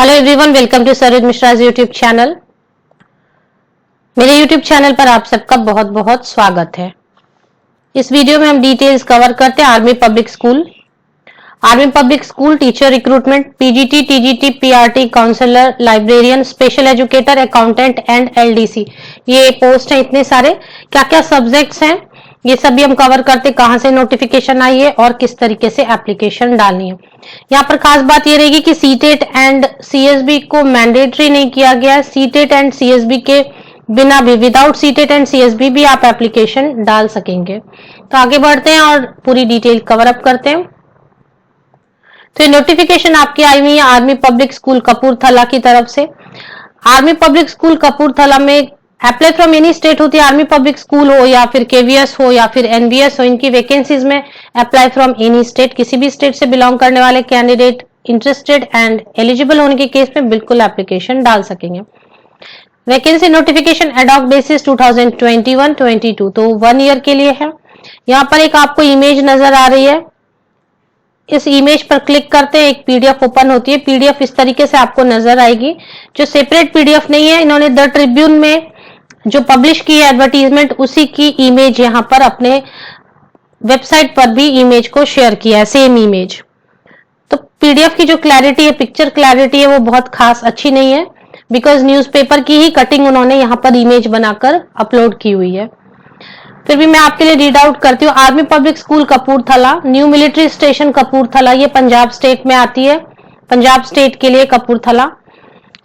Hello everyone, welcome to Saroj Mishra YouTube channel. मेरे YouTube channel पर आप सबका बहुत बहुत स्वागत है। इस वीडियो में हम डिटेल्स कवर करते हैं army public school teacher recruitment, PGT, TGT, PRT, counsellor, librarian, special educator, accountant and LDC. ये पोस्ट है, इतने सारे क्या क्या सब्जेक्ट्स हैं ये सभी हम कवर करते, कहां से नोटिफिकेशन आई है और किस तरीके से एप्लीकेशन डालनी है। यहाँ पर खास बात ये रहेगी कि सीटेट एंड सीएसबी को मैंडेटरी नहीं किया गया है। सीटेट एंड सीएसबी के बिना भी, विदाउट सीटेट एंड सीएसबी भी आप एप्लीकेशन डाल सकेंगे। तो आगे बढ़ते हैं और पूरी डिटेल कवर अप करते हैं। तो ये नोटिफिकेशन आपकी आई हुई है आर्मी पब्लिक स्कूल कपूरथला की तरफ से। आर्मी पब्लिक स्कूल कपूरथला में अप्लाई फ्रॉम एनी स्टेट होती है। आर्मी पब्लिक स्कूल हो या फिर केवीएस हो या फिर एनबीएस हो, इनकी वैकेंसीज में अप्लाई फ्रॉम एनी स्टेट, किसी भी स्टेट से बिलोंग करने वाले कैंडिडेट इंटरेस्टेड एंड एलिजिबल होने के केस में बिल्कुल एप्लीकेशन डाल सकेंगे। वैकेंसी नोटिफिकेशन एडॉक बेसिस 2021-22, तो 1 ईयर के लिए है। यहाँ पर एक आपको इमेज नजर आ रही है, इस इमेज पर क्लिक करते हैं, एक पीडीएफ ओपन होती है। पीडीएफ इस तरीके से आपको नजर आएगी, जो सेपरेट पीडीएफ नहीं है। इन्होंने द ट्रिब्यून में जो पब्लिश की है एडवर्टीजमेंट, उसी की इमेज यहाँ पर अपने वेबसाइट पर भी इमेज को शेयर किया है, सेम इमेज। तो पीडीएफ की जो क्लैरिटी है, पिक्चर क्लैरिटी है, वो बहुत खास अच्छी नहीं है, बिकॉज न्यूज़पेपर की ही कटिंग उन्होंने यहाँ पर इमेज बनाकर अपलोड की हुई है। फिर भी मैं आपके लिए रीड आउट करती हूँ। Army public school Kapurthala, new military station Kapurthala, ये पंजाब स्टेट में आती है। पंजाब स्टेट के लिए Kapurthala.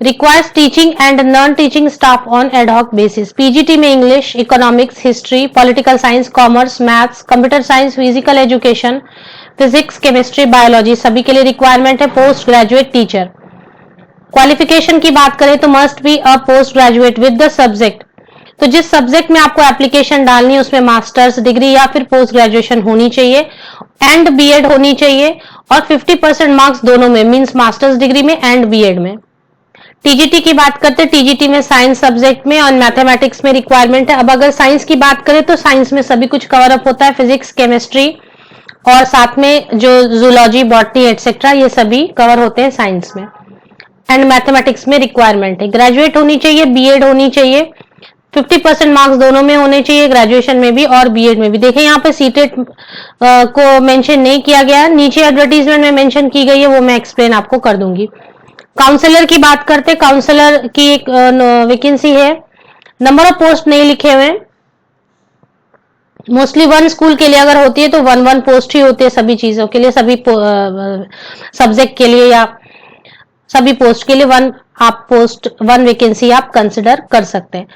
Requires teaching and non teaching staff on ad hoc basis. PGT में English, economics, history, political science, commerce, maths, computer science, physical education, physics, chemistry, biology, सभी के लिए रिक्वायरमेंट है। Post graduate teacher. क्वालिफिकेशन की बात करें तो must be a post graduate with the subject. तो जिस सब्जेक्ट में आपको एप्लीकेशन डालनी है उसमें मास्टर्स डिग्री या फिर पोस्ट ग्रेजुएशन होनी चाहिए एंड बीएड होनी चाहिए, और 50% मार्क्स दोनों में, मींस मास्टर्स डिग्री में एंड बीएड में। टीजीटी की बात करते हैं, टीजीटी में साइंस सब्जेक्ट में और मैथमेटिक्स में रिक्वायरमेंट है। अब अगर साइंस की बात करें तो साइंस में सभी कुछ कवर अप होता है, फिजिक्स, केमिस्ट्री और साथ में जो जूलॉजी, बॉटनी एटसेट्रा, ये सभी कवर होते हैं साइंस में। एंड मैथमेटिक्स में रिक्वायरमेंट है, ग्रेजुएट होनी चाहिए, बीएड होनी चाहिए, 50% मार्क्स दोनों में होने चाहिए, ग्रेजुएशन में भी और बीएड में भी। देखें यहाँ पे सीटेट को मेंशन नहीं किया गया है, नीचे एडवर्टीजमेंट में मेंशन की गई है, वो मैं एक्सप्लेन आपको कर दूंगी। काउंसलर की बात करते, काउंसलर की एक वैकेंसी है। नंबर ऑफ पोस्ट नहीं लिखे हुए, मोस्टली 1 स्कूल के लिए अगर होती है तो 1 पोस्ट ही होती है सभी चीजों के लिए, सभी सब्जेक्ट के लिए या सभी पोस्ट के लिए 1 वैकेंसी आप कंसिडर कर सकते हैं।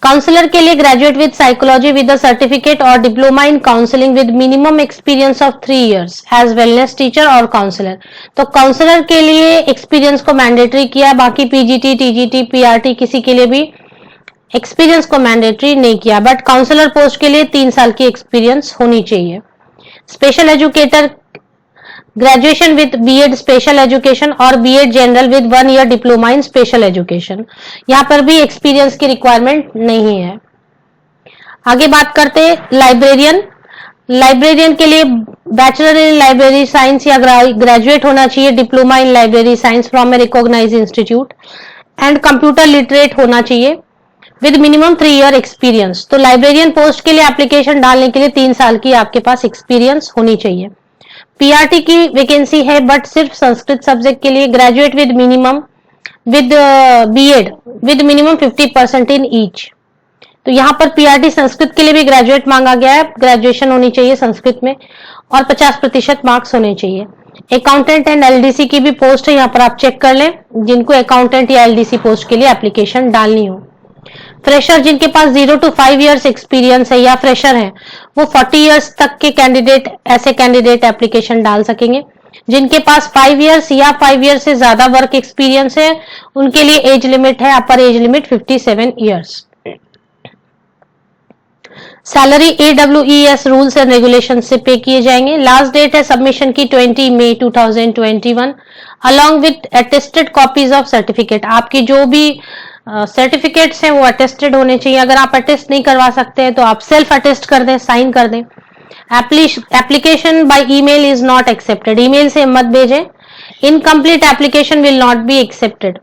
काउंसलर के लिए graduate with psychology with a certificate और diploma in counselling with minimum experience of 3 years as wellness teacher और काउंसलर। तो काउंसलर के लिए एक्सपीरियंस को मैंडेटरी किया है, बाकी पीजीटी, टीजीटी, पीआरटी किसी के लिए भी एक्सपीरियंस को मैंडेटरी नहीं किया, बट काउंसलर पोस्ट के लिए 3 साल की एक्सपीरियंस होनी चाहिए। Special educator, graduation with BEd special education और BEd general with 1 year diploma in special education. यहाँ पर भी एक्सपीरियंस की रिक्वायरमेंट नहीं है। आगे बात करते हैं लाइब्रेरियन। लाइब्रेरियन के लिए बैचलर इन लाइब्रेरी साइंस या ग्रेजुएट होना चाहिए, diploma in library science from a recognised institute and computer literate होना चाहिए विद मिनिमम 3 ईयर एक्सपीरियंस। तो लाइब्रेरियन पोस्ट के लिए एप्लीकेशन डालने के लिए 3 साल की आपके पास एक्सपीरियंस होनी चाहिए। पीआरटी की वैकेंसी है, बट सिर्फ संस्कृत सब्जेक्ट के लिए। Graduate with minimum with BEd with minimum 50% in each. तो यहाँ पर पीआरटी संस्कृत के लिए भी ग्रेजुएट मांगा गया है, ग्रेजुएशन होनी चाहिए संस्कृत में और 50% मार्क्स होने चाहिए। अकाउंटेंट एंड एलडीसी की भी पोस्ट है, यहाँ पर आप चेक कर लें जिनको अकाउंटेंट या एलडीसी पोस्ट के लिए एप्लीकेशन डालनी हो। फ्रेशर जिनके पास 0 to 5 इयर्स एक्सपीरियंस है या फ्रेशर है, वो 40 इयर्स तक के कैंडिडेट, ऐसे कैंडिडेट एप्लीकेशन डाल सकेंगे। जिनके पास 5 इयर्स या 5 इयर्स से ज्यादा वर्क एक्सपीरियंस है, उनके लिए एज लिमिट है, अपर age limit 57 years. Salary AWES rules and regulation से पे किए जाएंगे। लास्ट डेट है सबमिशन की 20 मई 2021 along with attested copies of certificate. आपकी जो भी सर्टिफिकेट्स हैं वो अटेस्टेड होने चाहिए। अगर आप अटेस्ट नहीं करवा सकते हैं तो आप सेल्फ अटेस्ट कर दें, साइन कर दें। Application by email is not accepted, email से मत भेजें। Incomplete application will not be accepted.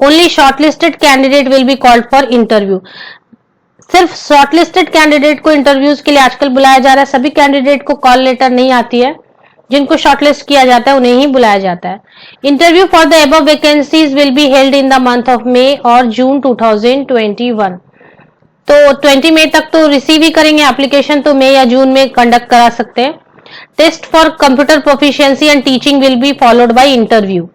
Only shortlisted candidate will be called for interview. सिर्फ शॉर्टलिस्टेड कैंडिडेट को इंटरव्यूज के लिए आजकल बुलाया जा रहा है, सभी कैंडिडेट को कॉल लेटर नहीं आती है। जिनको शॉर्टलिस्ट किया जाता है उन्हें ही बुलाया जाता है। Interview for the above vacancies will be held in the month of May और जून 2021। तो 20 मई तक तो रिसीव ही करेंगे एप्लीकेशन, तो मई या जून में कंडक्ट करा सकते हैं। Test for computer proficiency and teaching will be followed by interview.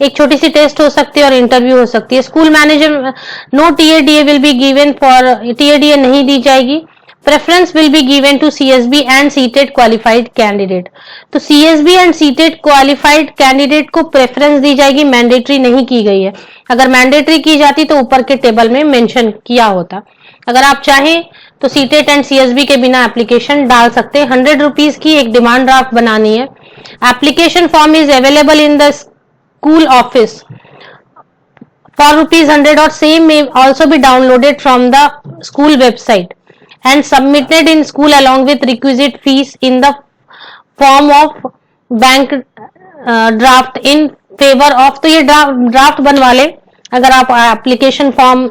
एक छोटी सी टेस्ट हो सकती है और इंटरव्यू हो सकती है। School manager no TADA will be given for, TADA नहीं दी जाएगी। Preference will be given to CSB and CTET qualified candidate. तो CSB and CTET qualified candidate को प्रेफरेंस दी जाएगी, मैंडेटरी नहीं की गई है। अगर मैंडेटरी की जाती तो ऊपर के टेबल में मेंशन किया होता। अगर आप चाहें तो सीटेट एंड सीएसबी के बिना एप्लीकेशन डाल सकते हैं। 100 रुपीज की एक डिमांड ड्राफ्ट बनानी है। Application form is available in the school office for ₹100 or same may also be downloaded from the school website and submitted in school along with requisite fees in the form of bank draft in favor of। तो ये draft बनवा ले। अगर आप application form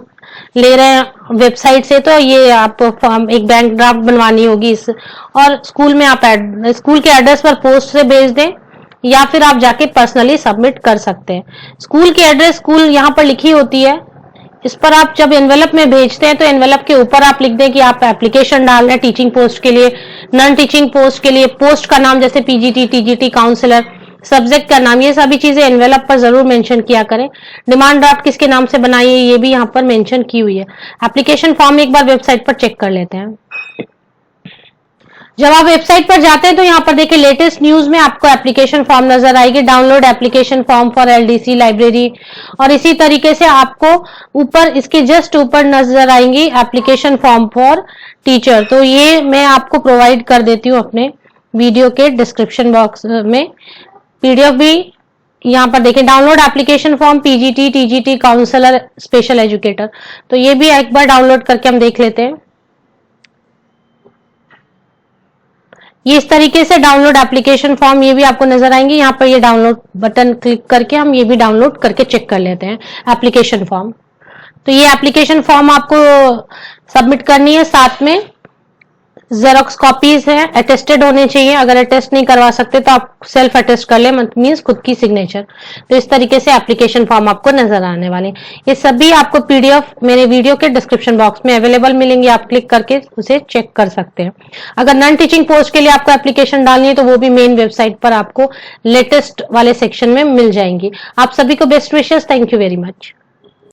ले रहे हैं website से तो ये आप फॉर्म एक बैंक ड्राफ्ट बनवानी होगी इस, और स्कूल में आप स्कूल के एड्रेस पर पोस्ट से भेज दें या फिर आप जाके पर्सनली सबमिट कर सकते हैं। स्कूल की एड्रेस स्कूल यहाँ पर लिखी होती है, इस पर आप जब एनवेलप में भेजते हैं तो एनवेलप के ऊपर आप लिख दें कि आप एप्लीकेशन डाल रहे हैं टीचिंग पोस्ट के लिए, नॉन टीचिंग पोस्ट के लिए, पोस्ट का नाम जैसे पीजीटी, टीजीटी, काउंसलर, सब्जेक्ट का नाम, ये सभी चीजें एनवेलप पर जरूर मेंशन किया करें। डिमांड ड्राफ्ट किसके नाम से बनाई है ये भी यहाँ पर मेंशन की हुई है। एप्लीकेशन फॉर्म एक बार वेबसाइट पर चेक कर लेते हैं। जब आप वेबसाइट पर जाते हैं तो यहाँ पर देखिए लेटेस्ट न्यूज में आपको एप्लीकेशन फॉर्म नजर आएगी, download application form for LDC library, और इसी तरीके से आपको ऊपर इसके जस्ट ऊपर नजर आएंगी एप्लीकेशन फॉर्म फॉर टीचर। तो ये मैं आपको प्रोवाइड कर देती हूँ अपने वीडियो के डिस्क्रिप्शन बॉक्स में। पीडीएफ भी यहाँ पर देखिए, download application form PGT, TGT, counsellor, special educator. तो ये भी एक बार डाउनलोड करके हम देख लेते हैं। ये इस तरीके से डाउनलोड एप्लीकेशन फॉर्म ये भी आपको नजर आएंगे। यहाँ पर ये डाउनलोड बटन क्लिक करके हम ये भी डाउनलोड करके चेक कर लेते हैं एप्लीकेशन फॉर्म। तो ये एप्लीकेशन फॉर्म आपको सबमिट करनी है, साथ में जेरोक्स कॉपीज है, अटेस्टेड होने चाहिए। अगर अटेस्ट नहीं करवा सकते तो आप सेल्फ अटेस्ट कर ले, मीन्स खुद की सिग्नेचर। तो इस तरीके से एप्लीकेशन फॉर्म आपको नजर आने वाले। ये सभी आपको पीडीएफ मेरे वीडियो के डिस्क्रिप्शन बॉक्स में अवेलेबल मिलेंगे, आप क्लिक करके उसे चेक कर सकते हैं। अगर नॉन टीचिंग पोस्ट के लिए आपको एप्लीकेशन डालनी है तो वो भी मेन वेबसाइट पर आपको लेटेस्ट वाले सेक्शन में मिल जाएंगी। आप सभी को best wishes, thank you very much.